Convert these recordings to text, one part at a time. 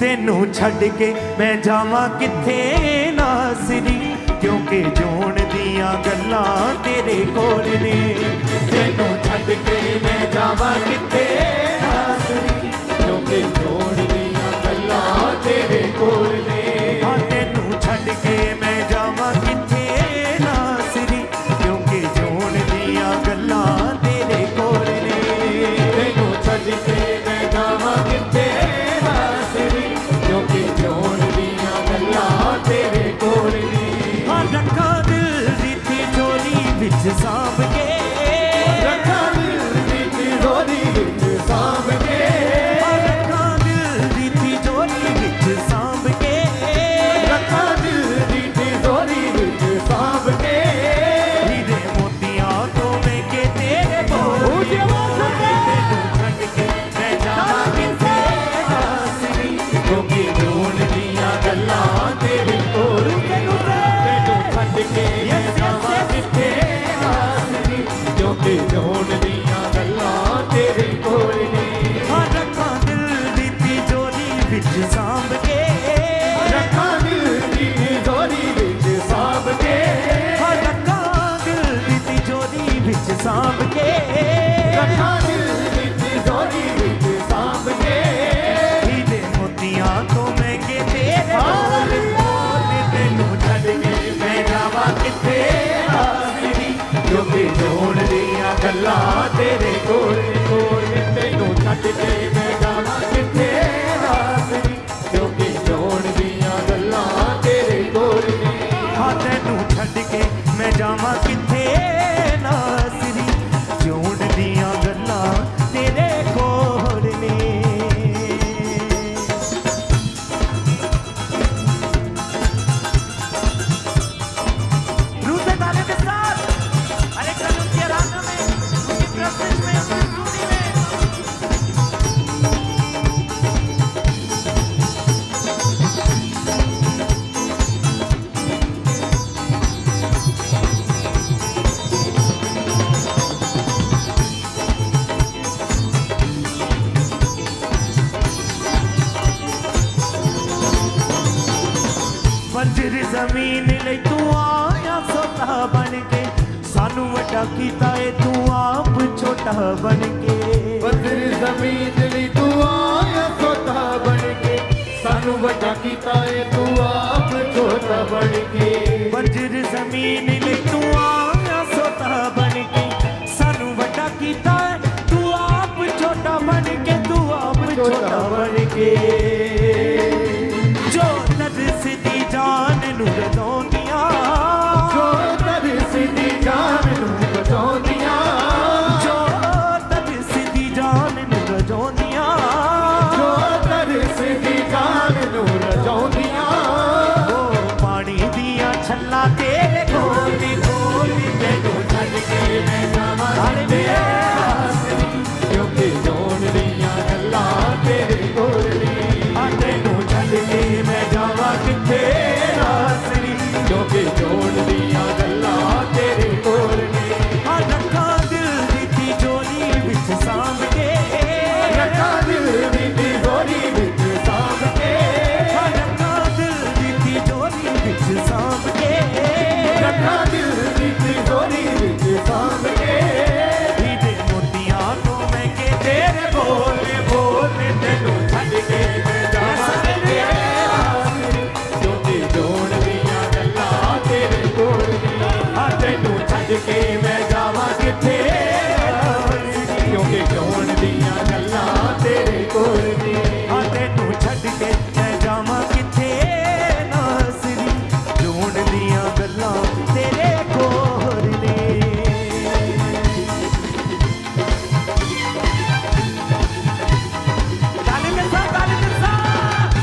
तेनू छड़ के मैं जावां किथे नासरी, क्योंकि जोन दियां गल्लां तेरे कोल ने। तेनू छड़ के मैं जावां किथे नासरी, क्योंकि जोन दियां गल्लां तेरे कोल ने। हाँ तेनू छड़ के मैं जावां किथे नासरी, क्योंकि जोन दियां गल्लां तेरे कोल ने। तेनू छड़ के मैं जावां किथे नासरी, क्योंकि जोन दियां गल्लां तेरे कोल ने। हाँ रखा दिल दी तिजोरी विच सांभ के, रखा दिल दी तिजोरी विच सांभ के, रखा दिल दी तिजोरी विच सांभ के, रखा दिल दी तिजोरी विच सांभ के। हीरे मोतियां तो मैं के तेरे बोल, तेनू छड़ के मैं जावां किथे नासरी, क्योंकि जोन दियां गल्लां तेरे कोल ने। तेनू छड़ के मैं जावां किथे नासरी, क्योंकि जोन दियां गल्लां तेरे कोल ने। हाँ रखा दिल दी तिजोरी विच सांभ के, रखा दिल दी तिजोरी विच सांभ के, हाँ रखा दिल दी तिजोरी विच सांभ के, रखा दिल दी तिजोरी विच सांभ के। हीरे मोतियां तो मैं के तेरे बोल बोल, तेनू छड़ के मैं जावां किथे नासरी, क्योंकि जोन दियां गल्लां तेरे कोल ने। तेनू छड़ के मैं जावां किथे नासरी, क्योंकि जोन दियां गल्लां तेरे कोल ने। हाँ तेनू छड़ के मैं जावां किथे नासरी, जोन दियां गल्लां तेरे कोल ने। रूसे ताले के साथ अलेक्जेंडर उनकी आराधना में, उनकी प्रेजेंस में, उनकी स्तुति में। बंजर जमीन ले तू आया सोता बन के, सानू वड्डा कीता है तू आप छोटा बन के। बंजर जमीन ले तू आया सोता बन के, सानू वड्डा कीता है तू आप छोटा बन के। बंजर जमीन ले तू आया सोता बन के, सानू वड्डा कीता है तू आप छोटा बन के, तू आप छोटा बन के। जो तरस दी जान नू रदौंदियां, जो तरस दी जान नू बचाउंदियां, जो तरस दी जान नू रदौंदियां, जो तरस दी जान नू रजाउंदियां। ओ पानी दियां छल्लां तेरे कोल कोल, तेनू छड़ के मैं जावां किथे नासरी, क्योंकि जोन दियां गल्लां तेरे कोल ने। हाँ तेनू छड़ के मैं जावां किथे नासरी, क्योंकि जोन दियां गल्लां तेरे कोल ने। हाँ रखा दिल दी तिजोरी विच सांभ के, रखा दिल दी तिजोरी विच सांभ के, हाँ रखा दिल दी तिजोरी विच सांभ के, रखा दिल दी तिजोरी विच सांभ के। हीरे मोतियां तो मैं के तेरे बोल बोल, तेनू छड़ के मैं जावां किथे नासरी, क्योंकि जोन दियां गल्लां तेरे कोल ने। हाँ तेनू छड़ के मैं जावां किथे नासरी, क्योंकि जोन दियां गल्लां तेरे कोल ने। हाँ तेनू छड़ के मैं जावां किथे नासरी, जोन दियां गल्लां तेरे कोल ने। ताली के साथ, ताली के साथ।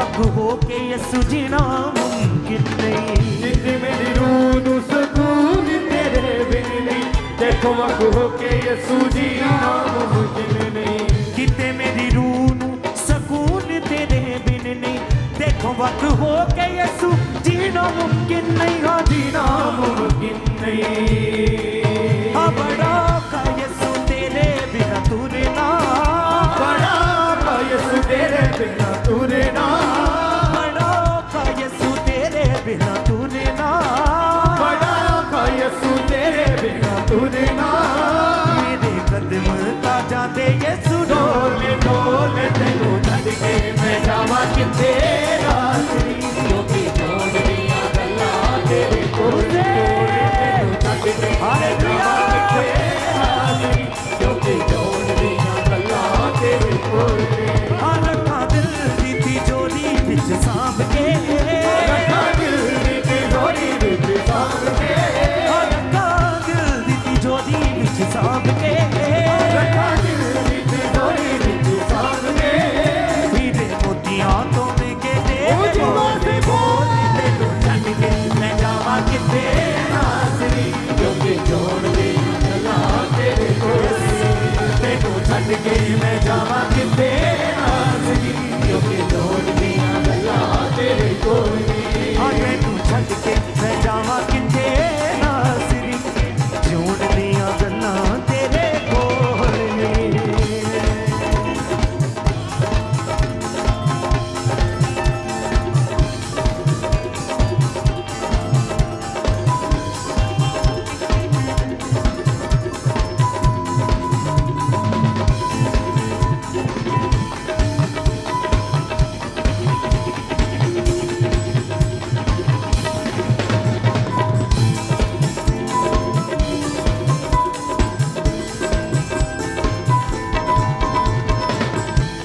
वक हो के यसु जीना मुमकिन नहीं। जिथे मेरी रूह नू सकून तेरे बिन नहीं, देखो वक हो के यसू जीना मुमकिन नहीं। किते मेरी रूह नू सकून तेरे बिन नहीं, देखो वक हो के यसु जीना मुमकिन नहीं। हाँ जीना मुमकिन नहीं। हाँ बड़ा का यसु तेरे बिना तुरना, बड़ा का यसू तेरे बिना तुरना, बड़ा का यसु तेरे बिना तुरना, बड़ा का यसू तेरे बिना तुरना। मेरे कदम का जाते यसु डोले डोले तेनू छड्ड के मैं जावां किथे रात्रि, क्योंकि छोड़ दियां गल्लां तेरे कोल। डोले तेनू छड्ड के मैं जावां किथे रात्रि, क्योंकि छोड़ दियां गल्लां तेरे कोल। रखा दिल दी तिजोरी विच सांभ के, रखा दिल दी तिजोरी विच सांभ के, रखा दिल दी तिजोरी विच सांभ के, रखा दिल दी तिजोरी विच सांभ के। हीरे मोतियां तो महंगे दे बोल बोल तेनू छड्ड के मैं जावां किथे नासरी, क्योंकि छोड़ दियां गल्लां तेरे कोल। तेनू छड्ड के मैं जावां किथे नासरी, क्योंकि छोड़ दियां गल्लां तेरे कोल। तेनू छड्ड के मैं जावां किथे नासरी, जोड़ दियां गल्लां तेरे कोल ने।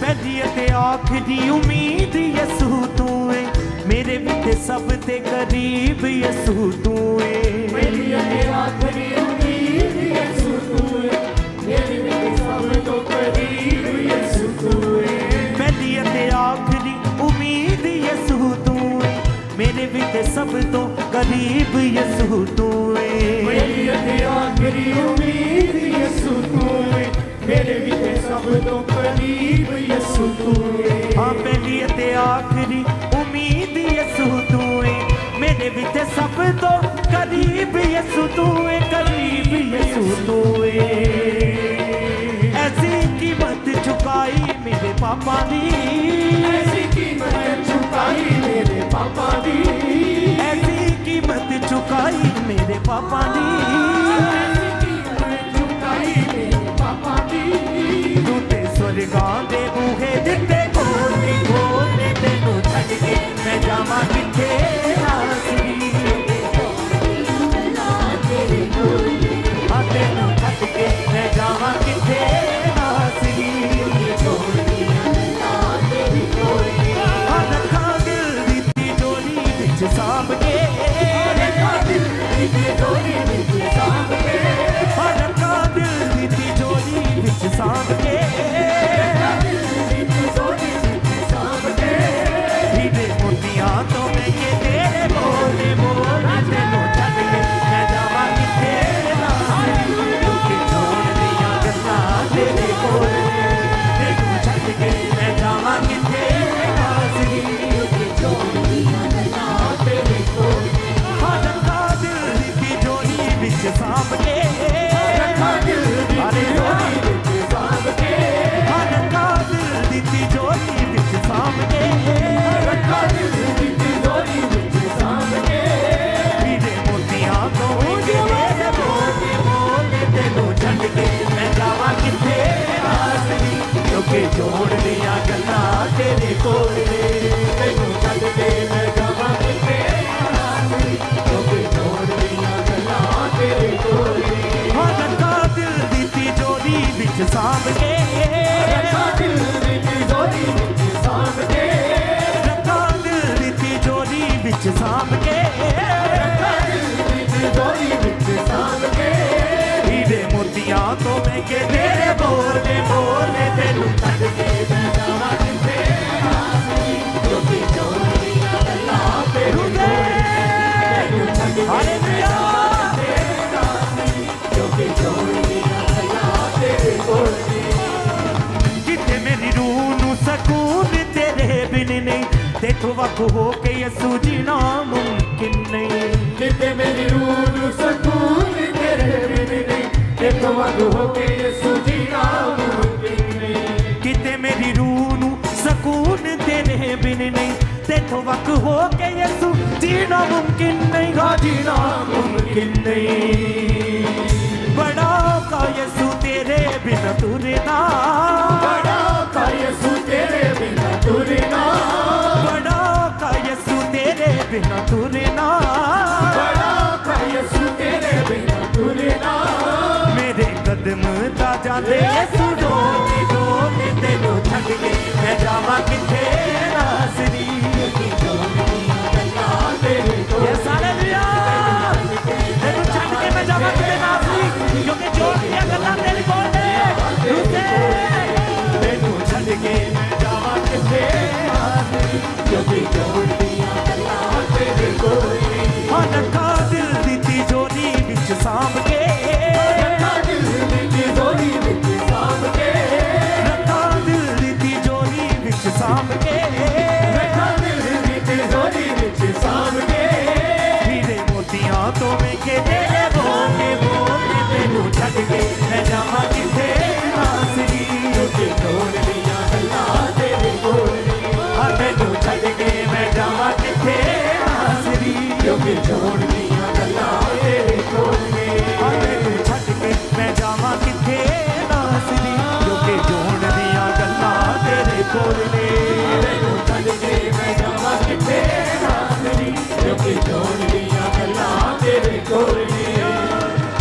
पहली ते आखिरी उम्मीद यसू तू है, मेरे विच सब ते करीब यसू तू है। मेरी ये आखिरी उम्मीद यीशु तू है, मेरे लिए सब तो करीब यीशु तू है। पहली ते आखिरी उम्मीद यसू तू है, मेरे विच सब तो करीब यसू तू है। मेरी ये आखिरी उम्मीद यीशु तू है, मेरे लिए सब तो करीब यीशु तू है। हाँ पहली ते आखिरी उम्मीद यसू तू है, मेरे विच सब तो करीब यसू तू है, करीब यसू तू है। ऐसी कीमत चुकाई मेरे पापा दी, ऐसी कीमत चुकाई मेरे पापा दी, ऐसी कीमत चुकाई मेरे पापा दी। ऐसी कीमत चुकाई मेरे पापा दी। तू ते स्वर्गां दे बूहे दिते खोलने खोलने, तेनू छड्ड के मैं जावां किथे नासरी। हाँ तेनू छड्ड के मैं जावां किथे नासरी। हाँ रखा दिल दी तिजोरी विच सांभ के, रखा दिल दी तिजोरी विच सांभ के, हाँ रखा दिल दी तिजोरी विच सांभ के। हीरे मोतियां तो महंगे तेरे बोले बोले, तेनू छड्ड के मैं जावां किथे नासरी, क्योंकि छोड़ दियां गल्लां तेरे कोल ने। तेनू छड्ड के मैं जावां किथे नासरी, क्योंकि छोड़ दियां गल्लां तेरे कोल ने। हाँ रखा दिल दी तिजोरी विच सांभ के, रखा दिल दी तिजोरी विच सांभ के, हाँ रखा दिल दी तिजोरी विच सांभ के। रखा दिल दी तिजोरी विच सांभ के। हीरे मोतियां तो तेरे बोले बोले, तेनू छड्ड के मैं जावां किथे नासरी, क्योंकि जोड़ दियां गल्लां तेरे कोल ने। तेनू छड्ड के मैं जावां किथे नासरी, क्योंकि छोड़ दियां गल्लां तेरे कोल ने। हाँ रखा दिल दी तिजोरी विच सांभ के, रखा दिल दी तिजोरी विच सांभ के, रखा दिल दी तिजोरी विच सांभ के। रखा दिल दी तिजोरी विच सांभ के। हीरे मोतियां तो महंगे तेरे बोले बोले, तेनू छड्ड के मैं जावां किथे नासरी, क्योंकि तेथों वख हो के यसू जीना मुमकिन नहीं। किते मेरी रूह नू सकून तेरे बिन नहीं, तेथों वख हो के यसू जीना मुमकिन नहीं। किते मेरी रूह नू सकून तेरे बिन नहीं, तेथों वख हो के यसू जीना मुमकिन नहीं। हाँ जीना मुमकिन नहीं। बड़ा का यसू तेरे बिन तुरना, बड़ा का यसू तेरे बिना तुरना, बड़ा का यसू तेरे बिन तुरना, बड़ा का यसू तेरे बिना तुरना। मेरे कदम ता जाते यसू डोले डोले, तेनू छड्ड के मैं जावां किथे नासरी। Yes hallelujah. तेनू छड्ड के मैं जावां किथे नासरी, क्योंकि जोड़ दियां गल्लां तेरे कोल ने। रूते तेनू छड्ड के मैं जावां किथे नासरी, क्योंकि जोड़ दियां गल्लां तेरे कोल ने। हाँ रखा दिल दी तिजोरी विच सांभ के, रखा दिल दी तिजोरी विच सांभ के, रखा दिल दी तिजोरी विच सांभ के, रखा दिल दी तिजोरी विच सांभ के। हीरे मोतियां तो महंगे तेरे बोले बोले, तेनू छड्ड के मैं जावां किथे नासरी। क्योंकि जोड़ दियां गल्लां तेरे कोल ने। हाँ तेनू छड्ड के मैं जावां किथे नासरी। क्योंकि जोड़ दियां गल्लां तेरे कोल ने। हाँ तेनू छड्ड के मैं जावां किथे नासरी, क्योंकि जोड़ दियां गल्लां तेरे कोल ने। तेनू छड्ड के मैं जावां किथे नासरी, क्योंकि जोड़ दियां गल्लां तेरे कोल ने।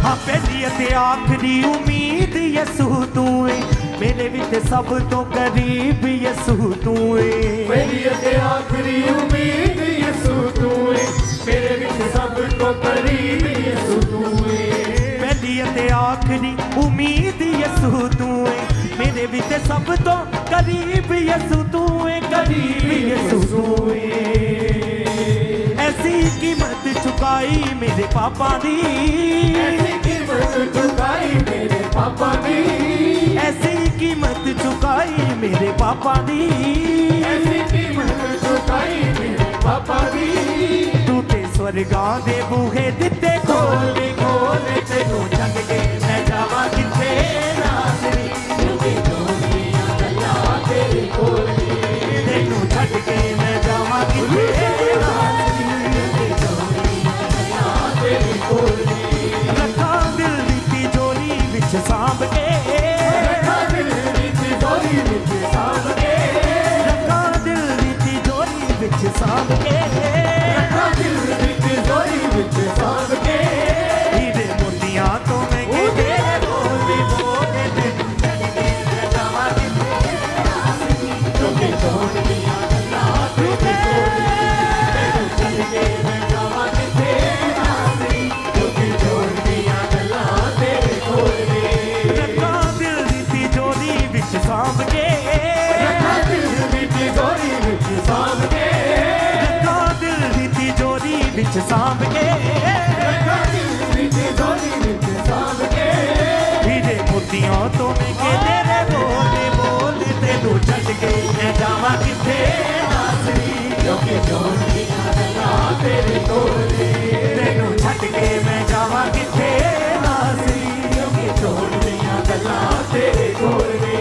हाँ पहली ते आखरी उम्मीद यसू तू है, मेरे विच सब तो करीब यसू तू है। पहली ते आखरी उम्मीद यसू तू है, मेरे विच सब तो करीब यसू तू है। पहली ते आखरी उम्मीद यसू तू है, मेरे विच सब तो करीब यसू तू है, करीब यसू तू है। ऐसी कीमत चुकाई मेरे पापा दी, ऐसी कीमत चुकाई मेरे पापा दी, ऐसी कीमत चुकाई मेरे पापा दी, ऐसी कीमत चुकाई मेरे पापा दी। तू ते स्वर्गां दे बूहे दिते खोले खोले, तेनू छड्ड के मैं जावां किथे नासरी। क्योंकि जोड़ दियां गल्लां तेरे कोल ने। तेनू छड्ड के मैं जावां किथे नासरी। जोड़ दियां गल्लां तेरे कोल ने। रखा दिल दी तिजोरी विच सांभ के, रखा दिल दी तिजोरी विच सांभ के, रखा दिल दी तिजोरी विच सांभ के, रखा दिल दी तिजोरी विच सांभ के। हीरे मोतियां तो महंगे तेरे बोले बोले, तेनू छड्ड के मैं जावां किथे नासरी। क्योंकि जोड़ दियां गल्लां तेरे कोल ने। तेनू छड्ड के मैं जावां किथे नासरी, क्योंकि जोड़ दियां गल्लां तेरे कोल ने। रखा दिल दी तिजोरी विच सांभ के, रखा दिल दी तिजोरी विच सांभ के, रखा दिल दी तिजोरी विच सांभ के, रखा दिल दी तिजोरी विच सांभ के। हीरे मोतियां तो महंगे तेरे बोले बोले, तेनू छड्ड के मैं जावां किथे नासरी। क्योंकि जोड़ दियां गल्लां तेरे कोल ने। तेनू छड्ड के मैं जावां किथे नासरी। क्योंकि जोड़ दियां गल्लां तेरे कोल ने।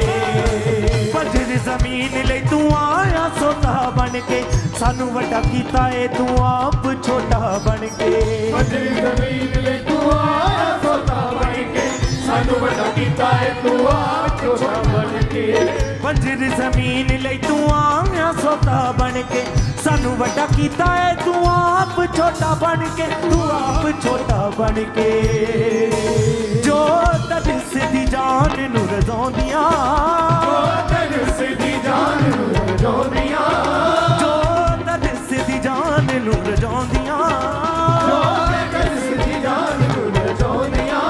बंजर जमीन लई तू आया सोता बन के, सानू वड्डा कीता है तू आप छोटा बन के। बंजर ज़मीन ले तू आया सोता बन के, सानू वड्डा कीता है तू आप छोटा बन के। बंजर जमीन लई तू आया सोता बन के, सानू वड्डा कीता है तू आप छोटा बन के, तू आप छोटा बन के। जो तदिस दी जान नू रज़ाउंदियां, तदिस दी जान नू रज़ाउंदियां, जो तदिस दी जान नू रज़ाउंदियां, जो तदिस दी जान नू रज़ाउंदियां।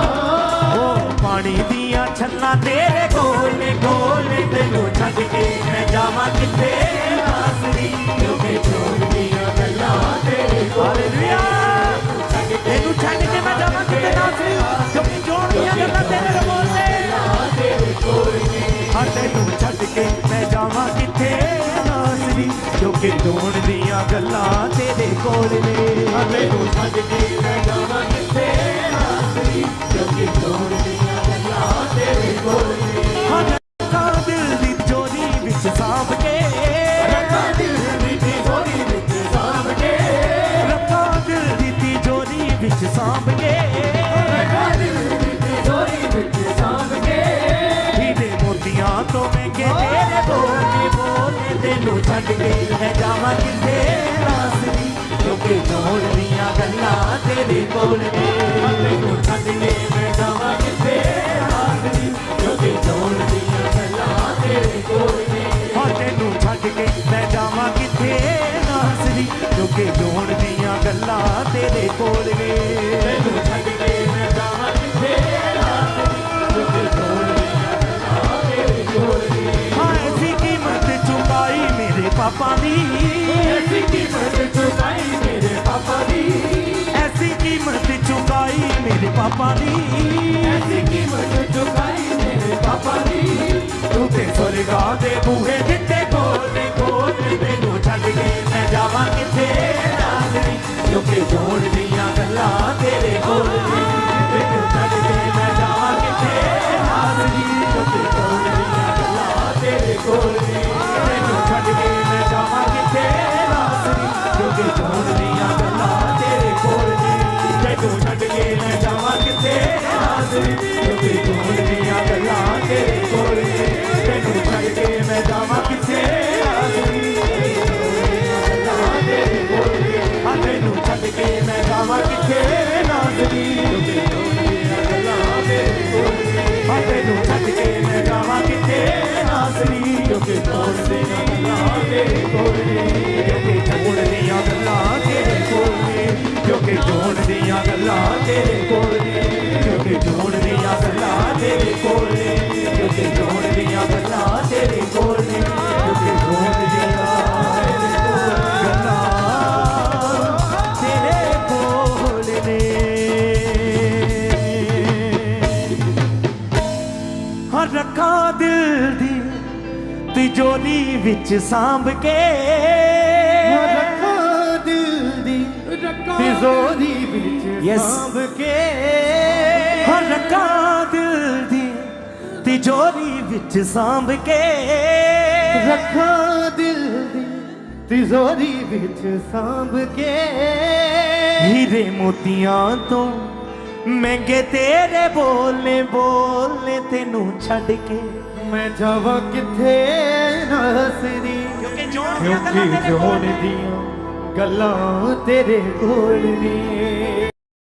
ओ पानी दियां छन्ना तेरे कोले कोले, तेनू छड्ड के मैं जावां किथे नासरी। क्योंकि जोड़ दियां गल्लां तेरे कोल। हालेलुया। तेनू छड्ड के मैं जावां किथे नासरी, क्योंकि जोड़ दियां गल्लां तेरे बोलदे। हाँ तेनू छड्ड के मैं जावां किथे नासरी, क्योंकि जोड़ दियां ਦੀਆਂ ਗੱਲਾਂ ਤੇਰੇ ਕੋਲ ਨੇ ਤੈਨੂੰ ਛੱਡ ਕੇ ਮੈਂ ਜਾਵਾਂ ਕਿੱਥੇ ਨਾਸਰੀ ਕਿਉਂਕਿ ਜੋੜ ਦੀਆਂ ਗੱਲਾਂ ਤੇਰੇ ਕੋਲ ਨੇ ਰੱਖਾਂ ਦਿਲ ਦੀ ਚੋਰੀ ਵਿੱਚ ਸਾਂਭ ਕੇ ਰੱਖਾਂ ਦਿਲ ਦੀ ਤਿਜੋਰੀ ਵਿੱਚ ਸਾਂਭ ਕੇ ਰੱਖਾਂ ਦਿਲ ਦੀ ਤਿਜੋਰੀ ਵਿੱਚ ਸਾਂਭ ਕੇ ਰੱਖਾਂ ਦਿਲ ਦੀ ਤਿਜੋਰੀ ਵਿੱਚ ਸਾਂਭ ਕੇ ਹੀਰੇ ਮੋਤੀਆਂ ਤੋਂ ਮਹਿੰਗੇ ਤੇਰੇ ਬੋਲੇ ਬੋਲੇ ਤੈਨੂੰ ਛੱਡ ਕੇ ਮੈਂ ਜਾਵਾਂ ਕਿੱਥੇ ਨਾਸਰੀ ਕਿਉਂਕਿ ਜੋੜ ਦੀਆਂ ਗੱਲਾਂ ਤੇਰੇ ਕੋਲ ਨੇ ਤੈਨੂੰ ਛੱਡ ਕੇ ਮੈਂ ਜਾਵਾਂ ਕਿੱਥੇ ਨਾਸਰੀ ਕਿਉਂਕਿ ਜੋੜ ਦੀਆਂ ਗੱਲਾਂ ਤੇਰੇ ਕੋਲ ਨੇ ਤੈਨੂੰ ਛੱਡ ਕੇ ਮੈਂ ਜਾਵਾਂ ਕਿੱਥੇ ਨਾਸਰੀ ਕਿਉਂਕਿ ਜੋੜ ਦੀਆਂ ਗੱਲਾਂ ਤੇਰੇ ਕੋਲ ਨੇ ਤੈਨੂੰ ਛੱਡ ਕੇ ਮੈਂ ਜਾਵਾਂ ਕਿੱਥੇ ਨਾਸਰੀ ਕਿਉਂਕਿ ਜੋੜ ਦੀਆਂ ਗੱਲਾਂ ਤੇਰੇ ਕੋਲ ਨੇ ਐਸੀ ਕੀਮਤ ਚੁਕਾਈ ਮੇਰੇ ਪਾਪਾ ਦੀ ਐਸੀ ਕੀਮਤ ਚੁਕਾਈ ਮੇਰੇ ਪਾਪਾ ਦੀ ਐਸੀ ਕੀਮਤ ਚੁਕਾਈ ਮੇਰੇ ਪਾਪਾ ਦੀ ਐਸੀ ਕੀਮਤ ਚੁਕਾਈ ਮੇਰੇ ਪਾਪਾ ਦੀ ਤੂੰ ਤੇ ਸਵਰਗਾਂ ਦੇ ਬੂਹੇ ਦਿੱਤੇ ਖੋਲੇ ਖੋਲੇ ਤੈਨੂੰ ਛੱਡ ਕੇ ਮੈਂ ਜਾਵਾਂ ਕਿੱਥੇ ਨਾਸਰੀ ਕਿਉਂਕਿ ਜੋੜ ਦੀਆਂ ਗੱਲਾਂ ਤੇਰੇ ਕੋਲ ਨੇ ਤੈਨੂੰ ਛੱਡ ਕੇ ਮੈਂ ਜਾਵਾਂ ਕਿੱਥੇ ਨਾਸਰੀ ਕਿਉਂਕਿ ਜੋੜ ਦੀਆਂ ਗੱਲਾਂ ਤੇਰੇ ਕੋਲ ਨੇ ਤੈਨੂੰ ਛੱਡ ਕੇ ਮੈਂ ਜਾਵਾਂ ਕਿੱਥੇ ਨਾਸਰੀ ਕਿਉਂਕਿ ਜੋੜ ਦੀਆਂ ਗੱਲਾਂ ਤੇਰੇ ਕੋਲ ਨੇ ਤੈਨੂੰ ਛੱਡ ਕੇ ਮੈਂ ਜਾਵਾਂ ਕਿੱਥੇ ਨਾਸਰੀ ਕਿਉਂਕਿ ਜੋੜ ਦੀਆਂ ਗੱਲਾਂ ਤੇਰੇ ਕੋਲ ਨੇ ਤੈਨੂੰ ਛੱਡ ਕੇ ਮੈਂ ਜਾਵਾਂ ਕਿੱਥੇ ਨਾਸਰੀ ਹਾਂ ਤੈਨੂੰ ਛੱਡ ਕੇ ਮੈਂ ਜਾਵਾਂ ਕਿੱਥੇ ਨਾਸਰੀ ਕਿਉਂਕਿ ਜੋੜ ਦੀਆਂ ਗੱਲਾਂ ਤੇਰੇ ਕੋਲ ਨੇ ਹਾਂ ਤੈਨੂੰ ਛੱਡ ਕੇ ਮੈਂ ਜਾਵਾਂ ਕਿੱਥੇ ਨਾਸਰੀ ਕਿਉਂਕਿ ਜੋੜ ਦੀਆਂ ਗੱਲਾਂ ਤੇਰੇ ਕੋਲ ਨੇ ਕਿਉਂਕਿ ਜੋੜ ਦੀਆਂ ਗੱਲਾਂ ਤੇਰੇ ਕੋਲ ਨੇ ਕਿਉਂਕਿ ਜੋੜ ਦੀਆਂ ਗੱਲਾਂ ਤੇਰੇ ਕੋਲ ਨੇ ਕਿਉਂਕਿ ਜੋੜ ਦੀਆਂ ਗੱਲਾਂ ਤੇਰੇ ਕੋਲ ਨੇ ਕਿਉਂਕਿ ਜੋੜ ਦੀਆਂ ਗੱਲਾਂ ਤੇਰੇ ਕੋਲ ਨੇ ਕਿਉਂਕਿ ਜੋੜ ਦੀਆਂ ਗੱਲਾਂ ਤੇਰੇ ਕੋਲ ਨੇ ਹਾਂ ਰੱਖਾਂ ਦਿਲ ਦੀ ਤਿਜੋਰੀ ਵਿੱਚ ਸਾਂਭ ਕੇ ਰੱਖਾਂ ਦਿਲ ਦੀ ਤਿਜੋਰੀ ਵਿੱਚ Yes. ਸਾਂਭ ਕੇ ਹਾਂ ਰੱਖਾਂ ਦਿਲ ਦੀ ਤਿਜੋਰੀ ਵਿੱਚ ਸਾਂਭ ਕੇ ਰੱਖਾਂ ਦਿਲ ਦੀ ਤਿਜੋਰੀ ਵਿੱਚ ਸਾਂਭ ਕੇ ਹੀਰੇ ਮੋਤੀਆਂ ਤੋਂ ਮਹਿੰਗੇ ਤੇਰੇ ਬੋਲੇ ਬੋਲੇ ਤੈਨੂੰ ਛੱਡ ਕੇ ਮੈਂ ਜਾਵਾਂ ਕਿੱਥੇ ਨਾਸਰੀ ਕਿਉਂਕਿ ਜੋੜ ਕਿਉਂਕਿ ਜੋੜ ਦੀਆਂ ਗੱਲਾਂ ਤੇਰੇ ਕੋਲ ਨੇ